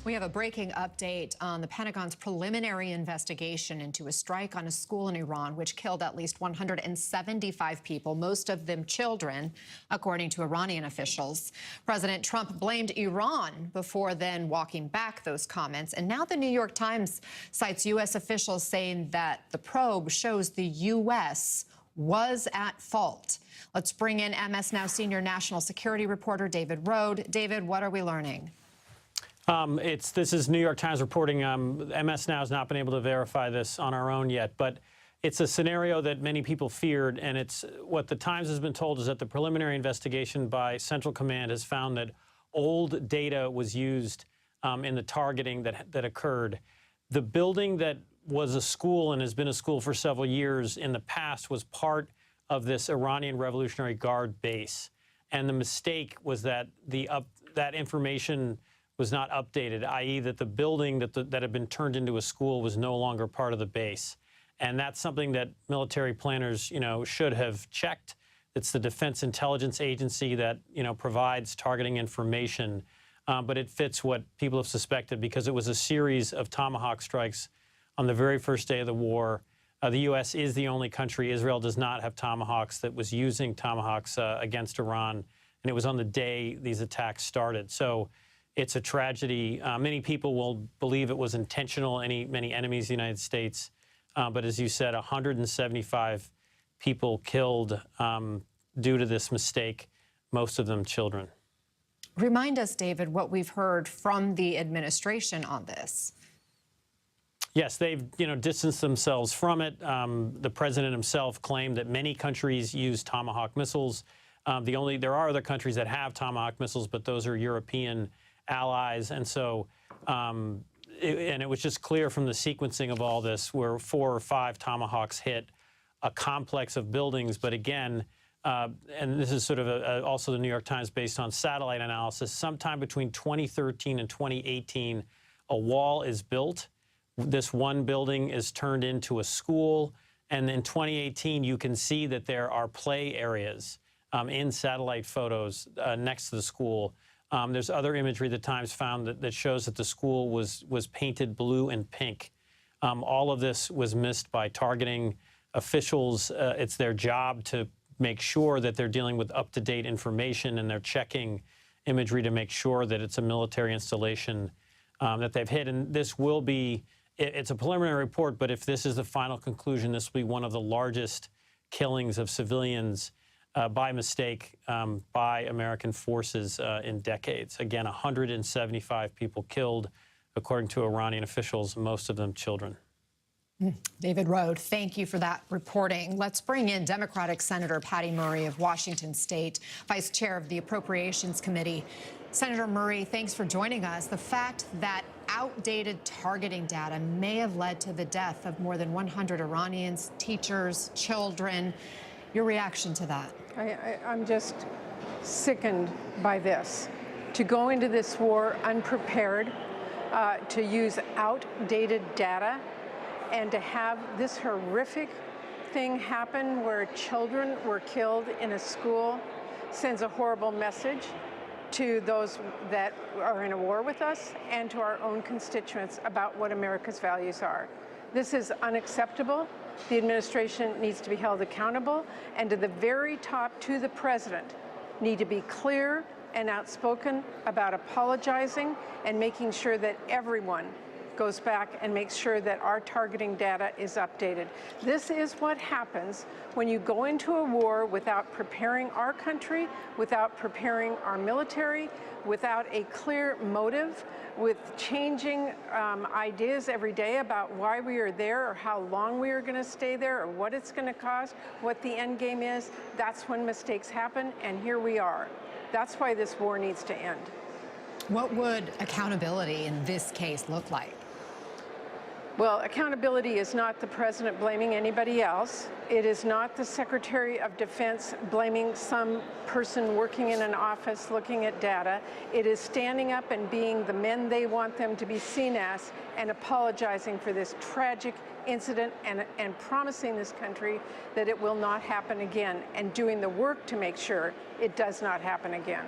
We have a breaking update on the Pentagon's preliminary investigation into a strike on a school in Iran, which killed at least 175 people, most of them children, according to Iranian officials. President Trump blamed Iran before then walking back those comments. And now the New York Times cites U.S. officials saying that the probe shows the U.S. was at fault. Let's bring in MS Now senior national security reporter David Rode. David, what are we learning? This is New York Times reporting. MS Now has not been able to verify this on our own yet, but it's a scenario that many people feared, and it's what the Times has been told is that the preliminary investigation by Central Command has found that old data was used in the targeting that occurred. The building that was a school and has been a school for several years in the past was part of this Iranian Revolutionary Guard base, and the mistake was that that information was not updated, i.e. that the building that had been turned into a school was no longer part of the base. And that's something that military planners, should have checked. It's the Defense Intelligence Agency that, provides targeting information. But it fits what people have suspected because it was a series of Tomahawk strikes on the very first day of the war. The U.S. is the only country, Israel does not have Tomahawks, that was using Tomahawks against Iran. And it was on the day these attacks started. So it's a tragedy. Many people will believe it was intentional, many enemies of the United States. But as you said, 175 people killed due to this mistake, most of them children. Remind us, David, what we've heard from the administration on this. Yes, they've distanced themselves from it. The president himself claimed that many countries use Tomahawk missiles. There are other countries that have Tomahawk missiles, but those are European allies. And so, it was just clear from the sequencing of all this where 4 or 5 Tomahawks hit a complex of buildings. But again, and this is sort of also the New York Times based on satellite analysis, sometime between 2013 and 2018, a wall is built. This one building is turned into a school. And in 2018, you can see that there are play areas in satellite photos next to the school. There's other imagery the Times found that shows that the school was painted blue and pink. All of this was missed by targeting officials. It's their job to make sure that they're dealing with up-to-date information, and they're checking imagery to make sure that it's a military installation that they've hit. And this will be, it's a preliminary report, but if this is the final conclusion, this will be one of the largest killings of civilians by mistake by American forces in decades. Again, 175 people killed, according to Iranian officials, most of them children. David Rode, thank you for that reporting. Let's bring in Democratic Senator Patty Murray of Washington State, Vice Chair of the Appropriations Committee. Senator Murray, thanks for joining us. The fact that outdated targeting data may have led to the death of more than 100 Iranians, teachers, children. Your reaction to that? I'm just sickened by this. To go into this war unprepared, to use outdated data, and to have this horrific thing happen where children were killed in a school sends a horrible message to those that are in a war with us and to our own constituents about what America's values are. This is unacceptable. The administration needs to be held accountable, and to the very top, to the president, need to be clear and outspoken about apologizing and making sure that everyone goes back and makes sure that our targeting data is updated. This is what happens when you go into a war without preparing our country, without preparing our military, without a clear motive, with changing ideas every day about why we are there or how long we are going to stay there or what it's going to cost, what the end game is. That's when mistakes happen, and here we are. That's why this war needs to end. What would accountability in this case look like? Well, accountability is not the president blaming anybody else. It is not the Secretary of Defense blaming some person working in an office looking at data. It is standing up and being the men they want them to be seen as and apologizing for this tragic incident and promising this country that it will not happen again and doing the work to make sure it does not happen again.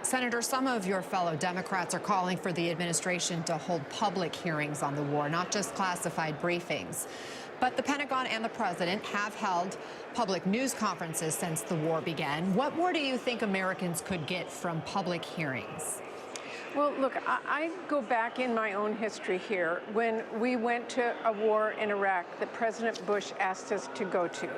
Senator, some of your fellow Democrats are calling for the administration to hold public hearings on the war, not just classified briefings. But the Pentagon and the president have held public news conferences since the war began. What more do you think Americans could get from public hearings? Well, look, I go back in my own history here when we went to a war in Iraq that President Bush asked us to go to.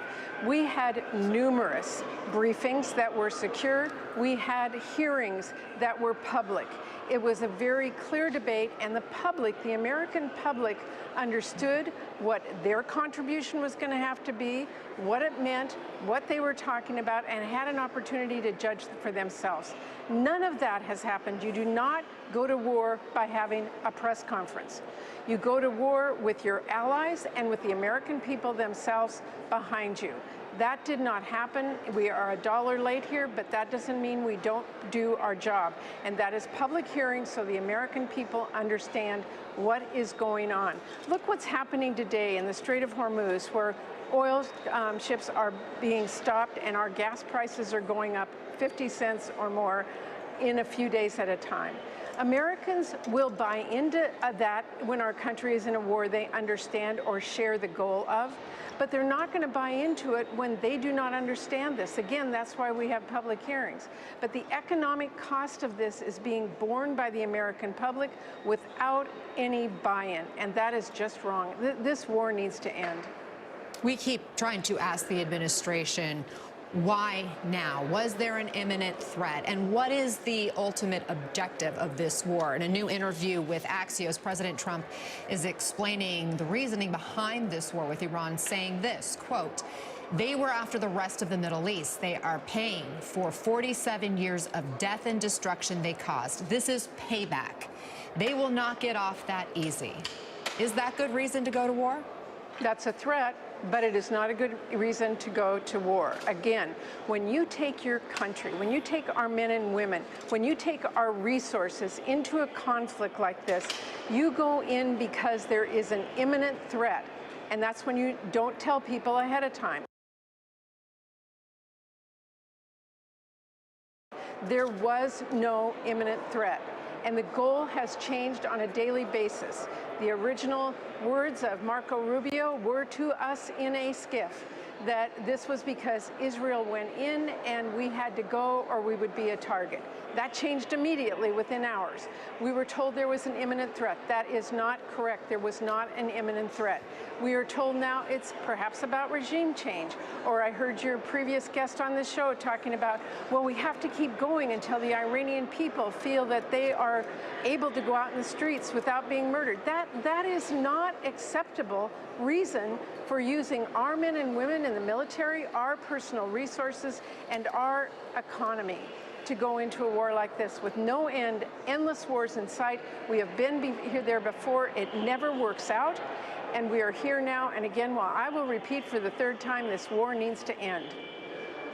We had numerous briefings that were secure. We had hearings that were public. It was a very clear debate, and the public, the American public, understood what their contribution was going to have to be, what it meant, what they were talking about, and had an opportunity to judge for themselves. None of that has happened. You do not go to war by having a press conference. You go to war with your allies and with the American people themselves behind you. That did not happen. We are $1 late here, but that doesn't mean we don't do our job. And that is public hearings so the American people understand what is going on. Look what's happening today in the Strait of Hormuz, where oil ships are being stopped and our gas prices are going up 50 cents or more in a few days at a time. Americans will buy into that when our country is in a war they understand or share the goal of, but they're not going to buy into it when they do not understand this. Again, that's why we have public hearings. But the economic cost of this is being borne by the American public without any buy-in, and that is just wrong. This war needs to end. We keep trying to ask the administration, why now? Was there an imminent threat? And what is the ultimate objective of this war? In a new interview with Axios, President Trump is explaining the reasoning behind this war with Iran, saying this, quote, "They were after the rest of the Middle East. They are paying for 47 years of death and destruction they caused. This is payback. They will not get off that easy." Is that good reason to go to war? That's a threat, but it is not a good reason to go to war. Again, when you take your country, when you take our men and women, when you take our resources into a conflict like this, you go in because there is an imminent threat, and that's when you don't tell people ahead of time. There was no imminent threat, and the goal has changed on a daily basis. The original words of Marco Rubio were to us in a skiff that this was because Israel went in and we had to go or we would be a target. That changed immediately within hours. We were told there was an imminent threat. That is not correct. There was not an imminent threat. We are told now it's perhaps about regime change. Or I heard your previous guest on this show talking about, well, we have to keep going until the Iranian people feel that they are able to go out in the streets without being murdered. That is not acceptable reason for using our men and women in the military, our personal resources, and our economy to go into a war like this with no end, endless wars in sight. We have been there before. It never works out, and we are here now. And again, while I will repeat for the third time, this war needs to end.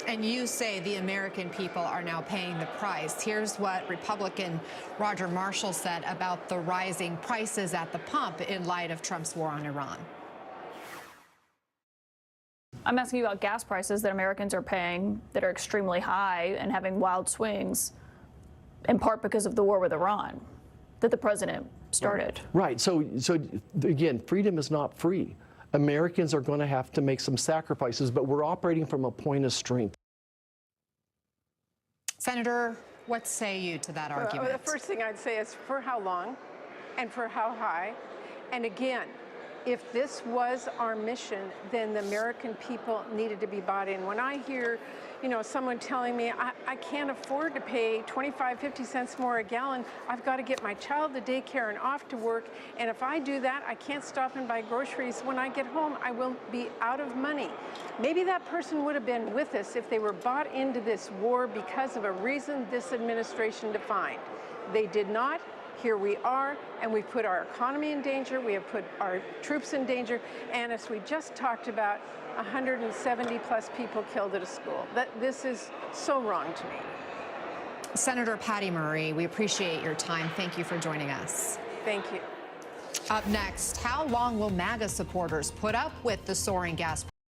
And you say the American people are now paying the price. Here's what Republican Roger Marshall said about the rising prices at the pump in light of Trump's war on Iran. I'm asking you about gas prices that Americans are paying that are extremely high and having wild swings, in part because of the war with Iran that the president started. Right. So again, freedom is not free. Americans are going to have to make some sacrifices, but we're operating from a point of strength. Senator, what say you to that argument? The first thing I'd say is for how long and for how high. And again, if this was our mission, then the American people needed to be bought in. When I hear, someone telling me I can't afford to pay 25, 50 cents more a gallon, I've got to get my child to daycare and off to work, and if I do that, I can't stop and buy groceries. When I get home, I will be out of money. Maybe that person would have been with us if they were bought into this war because of a reason this administration defined. They did not. Here we are, and we've put our economy in danger, we have put our troops in danger, and as we just talked about, 170 plus people killed at a school. This is so wrong to me. Senator Patty Murray, we appreciate your time. Thank you for joining us. Thank you. Up next, how long will MAGA supporters put up with the soaring gas prices?